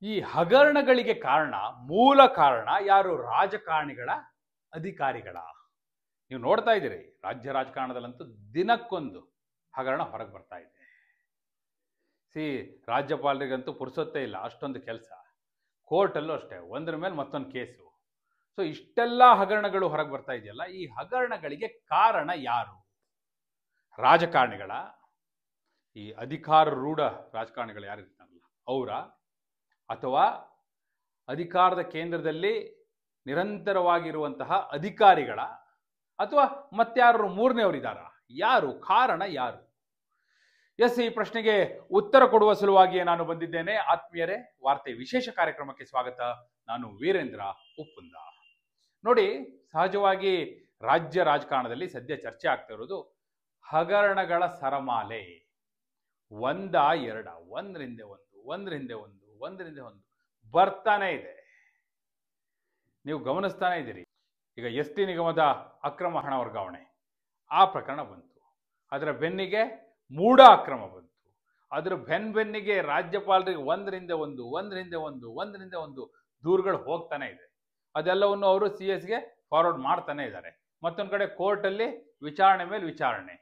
ಈ ಹಗರಣಗಳಿಗೆ ಕಾರಣ, ಮೂಲ ಕಾರಣ ಯಾರು? ರಾಜಕಾರಣಿಗಳ, ಅಧಿಕಾರಿಗಳ. ನೀವು ನೋಡ್ತಾ ಇದ್ದೀರಿ ರಾಜ್ಯ ರಾಜಕಾರಣದಲ್ಲಂತೂ ದಿನಕ್ಕೊಂದು ಹಗರಣ ಹೊರಗೆ ಬರ್ತಾ ಇದೆ. ರಾಜ್ಯಪಾಲರಿಗಂತೂ ಪುರ್ಸೊತ್ತೇ ಇಲ್ಲ, ಅಷ್ಟೊಂದು ಕೆಲಸ. ಕೋರ್ಟಲ್ಲೂ ಅಷ್ಟೇ, ಒಂದ್ರ ಮೇಲೆ ಮತ್ತೊಂದು ಕೇಸು. ಸೊ ಇಷ್ಟೆಲ್ಲ ಹಗರಣಗಳು ಹೊರಗೆ ಬರ್ತಾ ಇದೆಯಲ್ಲ, ಈ ಹಗರಣಗಳಿಗೆ ಕಾರಣ ಯಾರು? ರಾಜಕಾರಣಿಗಳ, ಈ ಅಧಿಕಾರ ರೂಢ ರಾಜಕಾರಣಿಗಳು ಯಾರು ಇರ್ತಾರಲ್ಲ ಅವರ, ಅಥವಾ ಅಧಿಕಾರದ ಕೇಂದ್ರದಲ್ಲಿ ನಿರಂತರವಾಗಿರುವಂತಹ ಅಧಿಕಾರಿಗಳ, ಅಥವಾ ಮತ್ತಾರು ಮೂರನೇವರಿದ್ದಾರ? ಯಾರು? ಕಾರಣ ಯಾರು? ಎಸ್, ಈ ಪ್ರಶ್ನೆಗೆ ಉತ್ತರ ಕೊಡುವ ಸಲುವಾಗಿಯೇ ನಾನು ಬಂದಿದ್ದೇನೆ. ಆತ್ಮೀಯರೇ, ವಾರ್ತೆ ವಿಶೇಷ ಕಾರ್ಯಕ್ರಮಕ್ಕೆ ಸ್ವಾಗತ. ನಾನು ವೀರೇಂದ್ರ ಉಪ್ಪುಂದ. ನೋಡಿ, ಸಹಜವಾಗಿ ರಾಜ್ಯ ರಾಜಕಾರಣದಲ್ಲಿ ಸದ್ಯ ಚರ್ಚೆ ಆಗ್ತಾ ಇರೋದು ಹಗರಣಗಳ ಸರಮಾಲೆ. ಒಂದ ಎರಡ, ಒಂದರಿಂದ ಒಂದು ಬರ್ತಾನೆ ಇದೆ. ನೀವು ಗಮನಿಸ್ತಾನೆ ಇದ್ದೀರಿ. ಈಗ ಎಸ್ ಟಿ ನಿಗಮದ ಅಕ್ರಮ ಹಣ ವರ್ಗಾವಣೆ, ಆ ಪ್ರಕರಣ ಬಂತು. ಅದರ ಬೆನ್ನಿಗೆ ಮೂಡ ಅಕ್ರಮ ಬಂತು. ಅದರ ಬೆನ್ನಿಗೆ ರಾಜ್ಯಪಾಲರಿಗೆ ಒಂದರಿಂದ ಒಂದು ದೂರುಗಳು ಹೋಗ್ತಾನೆ ಇದೆ. ಅದೆಲ್ಲವನ್ನು ಅವರು CS ಗೆ ಫಾರ್ವರ್ಡ್ ಮಾಡ್ತಾನೆ ಇದ್ದಾರೆ. ಮತ್ತೊಂದು ಕಡೆ ಕೋರ್ಟಲ್ಲಿ ವಿಚಾರಣೆ ಮೇಲೆ ವಿಚಾರಣೆ,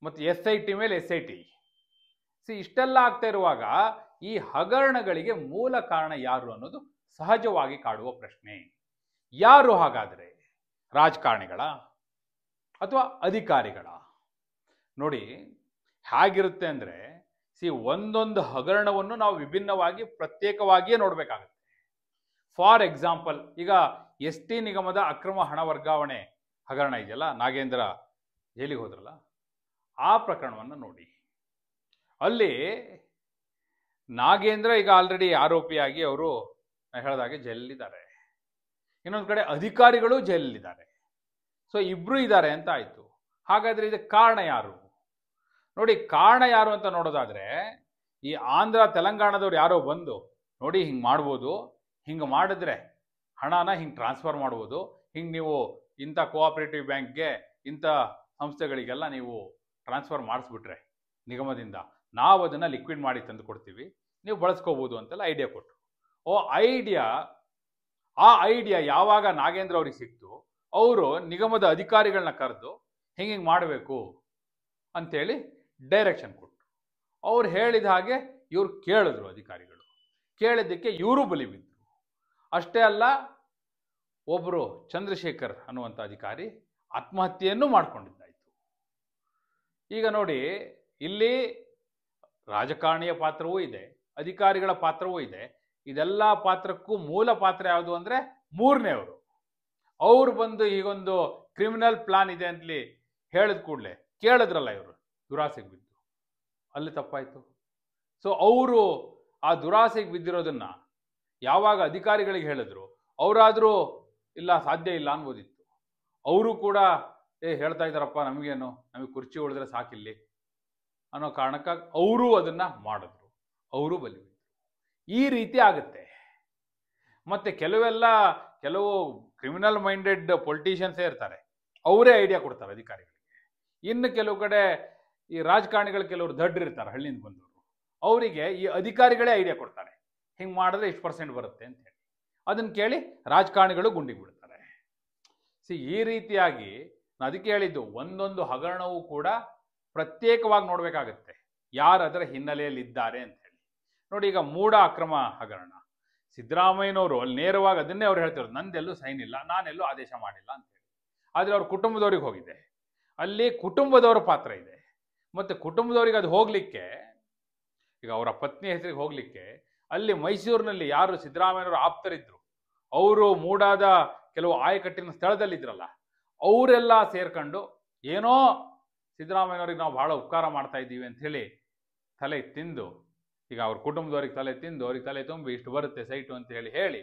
ಮತ್ತು SIT ಮೇಲೆ SIT. ಇಷ್ಟೆಲ್ಲ ಆಗ್ತಾ ಇರುವಾಗ ಈ ಹಗರಣಗಳಿಗೆ ಮೂಲ ಕಾರಣ ಯಾರು ಅನ್ನೋದು ಸಹಜವಾಗಿ ಕಾಡುವ ಪ್ರಶ್ನೆ. ಯಾರು ಹಾಗಾದ್ರೆ? ರಾಜಕಾರಣಿಗಳ ಅಥವಾ ಅಧಿಕಾರಿಗಳ? ನೋಡಿ, ಹೇಗಿರುತ್ತೆ ಅಂದ್ರೆ, ಒಂದೊಂದು ಹಗರಣವನ್ನು ನಾವು ವಿಭಿನ್ನವಾಗಿ ಪ್ರತ್ಯೇಕವಾಗಿಯೇ ನೋಡ್ಬೇಕಾಗುತ್ತೆ. ಫಾರ್ ಎಕ್ಸಾಂಪಲ್, ಈಗ ST ನಿಗಮದ ಅಕ್ರಮ ಹಣ ವರ್ಗಾವಣೆ ಹಗರಣ ಇದೆಯಲ್ಲ, ನಾಗೇಂದ್ರ ಜೈಲಿಗೆ ಹೋದ್ರಲ್ಲ, ಆ ಪ್ರಕರಣವನ್ನು ನೋಡಿ. ಅಲ್ಲಿ ನಾಗೇಂದ್ರ ಈಗ ಆಲ್ರೆಡಿ ಆರೋಪಿಯಾಗಿ ಅವರು ಹೇಳಿದಾಗೆ ಜೈಲಲ್ಲಿದ್ದಾರೆ. ಇನ್ನೊಂದು ಕಡೆ ಅಧಿಕಾರಿಗಳು ಜೈಲಲ್ಲಿದ್ದಾರೆ. ಸೊ ಇಬ್ರು ಇದ್ದಾರೆ ಅಂತ ಆಯ್ತು. ಹಾಗಾದ್ರೆ ಇದಕ್ಕೆ ಕಾರಣ ಯಾರು? ನೋಡಿ, ಕಾರಣ ಯಾರು ಅಂತ ನೋಡೋದಾದ್ರೆ, ಈ ಆಂಧ್ರ ತೆಲಂಗಾಣದವ್ರು ಯಾರೋ ಬಂದು, ನೋಡಿ ಹಿಂಗೆ ಮಾಡ್ಬೋದು, ಹಿಂಗೆ ಮಾಡಿದ್ರೆ ಹಣನ ಹಿಂಗೆ ಟ್ರಾನ್ಸ್ಫರ್ ಮಾಡ್ಬೋದು, ಹಿಂಗೆ ನೀವು ಇಂಥ ಕೋಆಪರೇಟಿವ್ ಬ್ಯಾಂಕ್ಗೆ, ಇಂಥ ಸಂಸ್ಥೆಗಳಿಗೆಲ್ಲ ನೀವು ಟ್ರಾನ್ಸ್ಫರ್ ಮಾಡಿಸ್ಬಿಟ್ರೆ ನಿಗಮದಿಂದ ನಾವು ಅದನ್ನು ಲಿಕ್ವಿಡ್ ಮಾಡಿ ತಂದು ಕೊಡ್ತೀವಿ, ನೀವು ಬಳಸ್ಕೋಬೋದು ಅಂತೆಲ್ಲ ಐಡಿಯಾ ಕೊಟ್ಟರು. ಆ ಐಡಿಯಾ ಯಾವಾಗ ನಾಗೇಂದ್ರ ಅವ್ರಿಗೆ ಸಿಕ್ತು, ಅವರು ನಿಗಮದ ಅಧಿಕಾರಿಗಳನ್ನ ಕರೆದು ಹಿಂಗೆ ಮಾಡಬೇಕು ಅಂಥೇಳಿ ಡೈರೆಕ್ಷನ್ ಕೊಟ್ಟರು. ಅವ್ರು ಹೇಳಿದ ಹಾಗೆ ಇವ್ರು ಕೇಳಿದ್ರು. ಅಧಿಕಾರಿಗಳು ಕೇಳಿದ್ದಕ್ಕೆ ಇವರು ಬಲಿ ಬಿದ್ದರು. ಅಷ್ಟೇ ಅಲ್ಲ, ಒಬ್ಬರು ಚಂದ್ರಶೇಖರ್ ಅನ್ನುವಂಥ ಅಧಿಕಾರಿ ಆತ್ಮಹತ್ಯೆಯನ್ನು ಮಾಡಿಕೊಂಡಿದ್ದಾಯಿತು. ಈಗ ನೋಡಿ, ಇಲ್ಲಿ ರಾಜಕಾರಣಿಯ ಪಾತ್ರವೂ ಇದೆ, ಅಧಿಕಾರಿಗಳ ಪಾತ್ರವೂ ಇದೆ. ಇದೆಲ್ಲ ಪಾತ್ರಕ್ಕೂ ಮೂಲ ಪಾತ್ರ ಯಾವುದು ಅಂದರೆ ಮೂರನೇವರು. ಅವ್ರು ಬಂದು ಹೀಗೊಂದು ಕ್ರಿಮಿನಲ್ ಪ್ಲಾನ್ ಇದೆ ಅಂತಲಿ ಹೇಳಿದ ಕೂಡಲೇ ಕೇಳಿದ್ರಲ್ಲ, ಇವರು ದುರಾಸೆಗೆ ಬಿದ್ದು, ಅಲ್ಲಿ ತಪ್ಪಾಯಿತು. ಸೊ ಅವರು ಆ ದುರಾಸೆಗೆ ಬಿದ್ದಿರೋದನ್ನ ಯಾವಾಗ ಅಧಿಕಾರಿಗಳಿಗೆ ಹೇಳಿದ್ರು, ಅವರಾದರೂ ಇಲ್ಲ, ಸಾಧ್ಯ ಇಲ್ಲ ಅನ್ಬೋದಿತ್ತು. ಅವರು ಕೂಡ ಹೇಳ್ತಾ ಇದ್ದಾರಪ್ಪ, ನಮಗೇನು, ನಮಗೆ ಕುರ್ಚಿ ಉಳಿದ್ರೆ ಸಾಕಿಲ್ಲಿ ಅನ್ನೋ ಕಾರಣಕ್ಕಾಗಿ ಅವರು ಅದನ್ನ ಮಾಡಿದ್ರು. ಅವರು ಬಲಿ ಬಿದ್ರು. ಈ ರೀತಿ ಆಗುತ್ತೆ. ಮತ್ತೆ ಕೆಲವು ಕ್ರಿಮಿನಲ್ ಮೈಂಡೆಡ್ ಪೊಲಿಟಿಷಿಯನ್ಸೇ ಇರ್ತಾರೆ, ಅವರೇ ಐಡಿಯಾ ಕೊಡ್ತಾರೆ ಅಧಿಕಾರಿಗಳಿಗೆ. ಇನ್ನು ಕೆಲವು ಕಡೆ ಈ ರಾಜಕಾರಣಿಗಳು ಕೆಲವರು ದಡ್ಡರಿರ್ತಾರೆ, ಹಳ್ಳಿಯಿಂದ ಬಂದವರು, ಅವರಿಗೆ ಈ ಅಧಿಕಾರಿಗಳೇ ಐಡಿಯಾ ಕೊಡ್ತಾರೆ, ಹಿಂಗೆ ಮಾಡಿದ್ರೆ ಇಷ್ಟು % ಬರುತ್ತೆ ಅಂತ ಹೇಳಿ. ಅದನ್ನು ಕೇಳಿ ರಾಜಕಾರಣಿಗಳು ಗುಂಡಿಗೆ ಬಿಡ್ತಾರೆ. ಈ ರೀತಿಯಾಗಿ ಅದಕ್ಕೆ ಹೇಳಿದ್ದು, ಒಂದೊಂದು ಹಗರಣವೂ ಕೂಡ ಪ್ರತ್ಯೇಕವಾಗಿ ನೋಡ್ಬೇಕಾಗತ್ತೆ, ಯಾರು ಅದರ ಹಿನ್ನೆಲೆಯಲ್ಲಿ ಇದ್ದಾರೆ ಅಂತ ಹೇಳಿ. ನೋಡಿ, ಈಗ ಮೂಡ ಅಕ್ರಮ ಹಗರಣ, ಸಿದ್ದರಾಮಯ್ಯನವರು ಅಲ್ಲಿ ನೇರವಾಗಿ ಅದನ್ನೇ ಅವ್ರು ಹೇಳ್ತಿರೋದು, ನಂದೆಲ್ಲೂ ಸೈನ್ ಇಲ್ಲ, ನಾನೆಲ್ಲೂ ಆದೇಶ ಮಾಡಿಲ್ಲ ಅಂತ ಹೇಳಿ. ಆದರೆ ಅವ್ರ ಕುಟುಂಬದವ್ರಿಗೆ ಹೋಗಿದೆ, ಅಲ್ಲಿ ಕುಟುಂಬದವರ ಪಾತ್ರ ಇದೆ. ಮತ್ತೆ ಕುಟುಂಬದವರಿಗೆ ಅದು ಹೋಗ್ಲಿಕ್ಕೆ, ಈಗ ಅವರ ಪತ್ನಿ ಹೆಸರಿಗೆ ಹೋಗ್ಲಿಕ್ಕೆ, ಅಲ್ಲಿ ಮೈಸೂರಿನಲ್ಲಿ ಯಾರು ಸಿದ್ದರಾಮಯ್ಯನವರು ಆಪ್ತರಿದ್ರು, ಅವರು ಮೂಡಾದ ಕೆಲವು ಆಯಕಟ್ಟಿನ ಸ್ಥಳದಲ್ಲಿದ್ರಲ್ಲ, ಅವರೆಲ್ಲ ಸೇರ್ಕೊಂಡು ಏನೋ ಸಿದ್ದರಾಮಯ್ಯನವ್ರಿಗೆ ನಾವು ಬಹಳ ಉಪಕಾರ ಮಾಡ್ತಾ ಇದ್ದೀವಿ ಅಂತ ಹೇಳಿ ತಲೆ ತಿಂದು, ಈಗ ಅವ್ರ ಕುಟುಂಬದವ್ರಿಗೆ ತಲೆ ತಿಂದು, ಅವ್ರಿಗೆ ತಲೆ ತುಂಬಿ ಇಷ್ಟು ಬರುತ್ತೆ ಸೈಟು ಅಂತ ಹೇಳಿ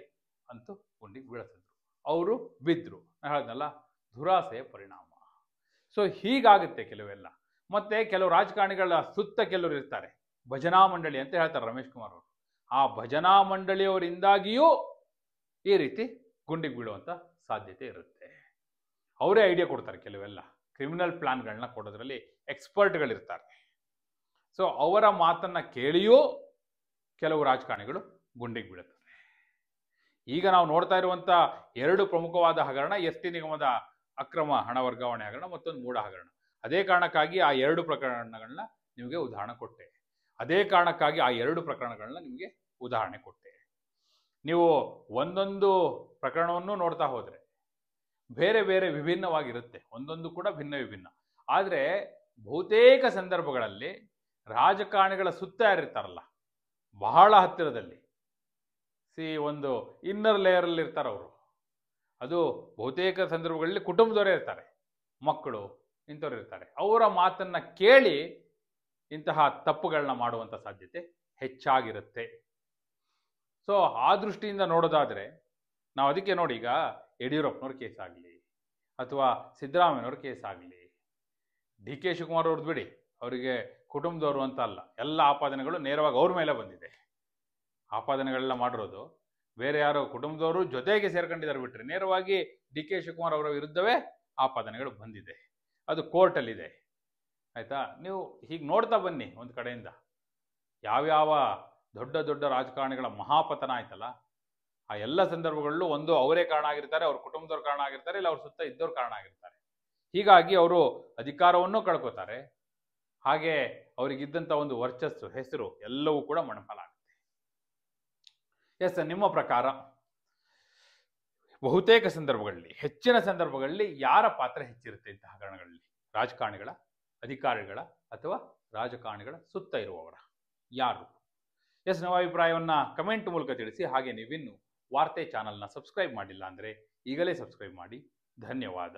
ಅಂತೂ ಗುಂಡಿಗೆ ಬೀಳಿಸಿದ್ರು. ಅವರು ಬಿದ್ರು. ನಾನು ಹೇಳ್ದಲ್ಲ, ದುರಾಸೆಯ ಪರಿಣಾಮ. ಸೊ ಹೀಗಾಗುತ್ತೆ ಕೆಲವೆಲ್ಲ. ಮತ್ತೆ ಕೆಲವು ರಾಜಕಾರಣಿಗಳ ಸುತ್ತ ಕೆಲವರು ಇರ್ತಾರೆ, ಭಜನಾ ಮಂಡಳಿ ಅಂತ ಹೇಳ್ತಾರೆ ರಮೇಶ್ ಕುಮಾರ್ ಅವರು. ಆ ಭಜನಾ ಮಂಡಳಿಯವರಿಂದಾಗಿಯೂ ಈ ರೀತಿ ಗುಂಡಿಗೆ ಬೀಳುವಂಥ ಸಾಧ್ಯತೆ ಇರುತ್ತೆ. ಅವರೇ ಐಡಿಯಾ ಕೊಡ್ತಾರೆ. ಕೆಲವೆಲ್ಲ ಕ್ರಿಮಿನಲ್ ಪ್ಲಾನ್ಗಳನ್ನ ಕೊಡೋದ್ರಲ್ಲಿ ಎಕ್ಸ್ಪರ್ಟ್ಗಳಿರ್ತಾರೆ. ಸೊ ಅವರ ಮಾತನ್ನ ಕೇಳಿಯೂ ಕೆಲವು ರಾಜಕಾರಣಿಗಳು ಗುಂಡಿಗೆ ಬೀಳುತ್ತದೆ. ಈಗ ನಾವು ನೋಡ್ತಾ ಇರುವಂಥ ಎರಡು ಪ್ರಮುಖವಾದ ಹಗರಣ ಎಸ್ ಟಿ ನಿಗಮದ ಅಕ್ರಮ ಹಣ ವರ್ಗಾವಣೆ ಹಗರಣ, ಮತ್ತೊಂದು ಮೂಢ ಹಗರಣ. ಅದೇ ಕಾರಣಕ್ಕಾಗಿ ಆ ಎರಡು ಪ್ರಕರಣಗಳನ್ನ ನಿಮಗೆ ಉದಾಹರಣೆ ಕೊಟ್ಟೆ. ನಿಮಗೆ ಉದಾಹರಣೆ ಕೊಟ್ಟೆ. ನೀವು ಒಂದೊಂದು ಪ್ರಕರಣವನ್ನು ನೋಡ್ತಾ ಹೋದರೆ ಬೇರೆ ಬೇರೆ ವಿಭಿನ್ನವಾಗಿರುತ್ತೆ, ಒಂದೊಂದು ಕೂಡ ಭಿನ್ನ ವಿಭಿನ್ನ. ಆದರೆ ಬಹುತೇಕ ಸಂದರ್ಭಗಳಲ್ಲಿ ರಾಜಕಾರಣಿಗಳ ಸುತ್ತ ಯಾರಿರ್ತಾರಲ್ಲ, ಬಹಳ ಹತ್ತಿರದಲ್ಲಿ ಒಂದು ಇನ್ನರ್ ಲೇಯರಲ್ಲಿ ಇರ್ತಾರೆ ಅವರು. ಅದು ಬಹುತೇಕ ಸಂದರ್ಭಗಳಲ್ಲಿ ಕುಟುಂಬದವರೇ ಇರ್ತಾರೆ, ಮಕ್ಕಳು ಇಂಥವ್ರು ಇರ್ತಾರೆ. ಅವರ ಮಾತನ್ನ ಕೇಳಿ ಇಂತಹ ತಪ್ಪುಗಳನ್ನ ಮಾಡುವಂಥ ಸಾಧ್ಯತೆ ಹೆಚ್ಚಾಗಿರುತ್ತೆ. ಸೊ ಆ ದೃಷ್ಟಿಯಿಂದ ನೋಡೋದಾದರೆ ನಾವು ಅದಕ್ಕೆ ನೋಡಿ, ಈಗ ಯಡಿಯೂರಪ್ಪನವ್ರ ಕೇಸ್ ಆಗಲಿ ಅಥವಾ ಸಿದ್ದರಾಮಯ್ಯನವ್ರ ಕೇಸ್ ಆಗಲಿ, ಡಿ ಕೆ ಶಿವಕುಮಾರ್ ಅವ್ರದ್ದು ಬಿಡಿ, ಅವರಿಗೆ ಕುಟುಂಬದವರು ಅಂತ ಅಲ್ಲ, ಎಲ್ಲ ಆಪಾದನೆಗಳು ನೇರವಾಗಿ ಅವ್ರ ಮೇಲೆ ಬಂದಿದೆ. ಆಪಾದನೆಗಳೆಲ್ಲ ಮಾಡಿರೋದು ಬೇರೆ ಯಾರೋ ಕುಟುಂಬದವರು ಜೊತೆಗೆ ಸೇರ್ಕೊಂಡಿದ್ದಾರೆ ಬಿಟ್ರೆ ನೇರವಾಗಿ ಡಿ ಕೆ ಶಿವಕುಮಾರ್ ಅವರ ವಿರುದ್ಧವೇ ಆಪಾದನೆಗಳು ಬಂದಿದೆ. ಅದು ಕೋರ್ಟಲ್ಲಿದೆ. ಆಯಿತಾ? ನೀವು ಹೀಗೆ ನೋಡ್ತಾ ಬನ್ನಿ. ಒಂದು ಕಡೆಯಿಂದ ಯಾವ್ಯಾವ ದೊಡ್ಡ ದೊಡ್ಡ ರಾಜಕಾರಣಿಗಳ ಮಹಾಪತನ ಆಯ್ತಲ್ಲ, ಆ ಎಲ್ಲ ಸಂದರ್ಭಗಳಲ್ಲೂ ಒಂದು ಅವರೇ ಕಾರಣ ಆಗಿರ್ತಾರೆ, ಅವ್ರ ಕುಟುಂಬದವ್ರು ಕಾರಣ ಆಗಿರ್ತಾರೆ, ಇಲ್ಲ ಅವ್ರ ಸುತ್ತ ಇದ್ದವ್ರು ಕಾರಣ ಆಗಿರ್ತಾರೆ. ಹೀಗಾಗಿ ಅವರು ಅಧಿಕಾರವನ್ನು ಕಳ್ಕೊತಾರೆ, ಹಾಗೆ ಅವರಿಗಿದ್ದಂಥ ಒಂದು ವರ್ಚಸ್ಸು, ಹೆಸರು ಎಲ್ಲವೂ ಕೂಡ ಮಣ್ಣಪಾಲಾಗುತ್ತೆ. ಎಸ್, ನಿಮ್ಮ ಪ್ರಕಾರ ಬಹುತೇಕ ಸಂದರ್ಭಗಳಲ್ಲಿ, ಹೆಚ್ಚಿನ ಸಂದರ್ಭಗಳಲ್ಲಿ ಯಾರ ಪಾತ್ರ ಹೆಚ್ಚಿರುತ್ತೆ ಇಂತಹ ಹಗರಣಗಳಲ್ಲಿ? ರಾಜಕಾರಣಿಗಳ, ಅಧಿಕಾರಿಗಳ, ಅಥವಾ ರಾಜಕಾರಣಿಗಳ ಸುತ್ತ ಇರುವವರ? ಯಾರು? ಎಸ್, ನಿಮ್ಮ ಅಭಿಪ್ರಾಯವನ್ನ ಕಮೆಂಟ್ ಮೂಲಕ ತಿಳಿಸಿ. ಹಾಗೆ ನೀವಿನ್ನು ವಾರ್ತೆ ಚಾನಲ್ನ ಸಬ್ಸ್ಕ್ರೈಬ್ ಮಾಡಿಲ್ಲ ಅಂದರೆ ಈಗಲೇ ಸಬ್ಸ್ಕ್ರೈಬ್ ಮಾಡಿ. ಧನ್ಯವಾದ.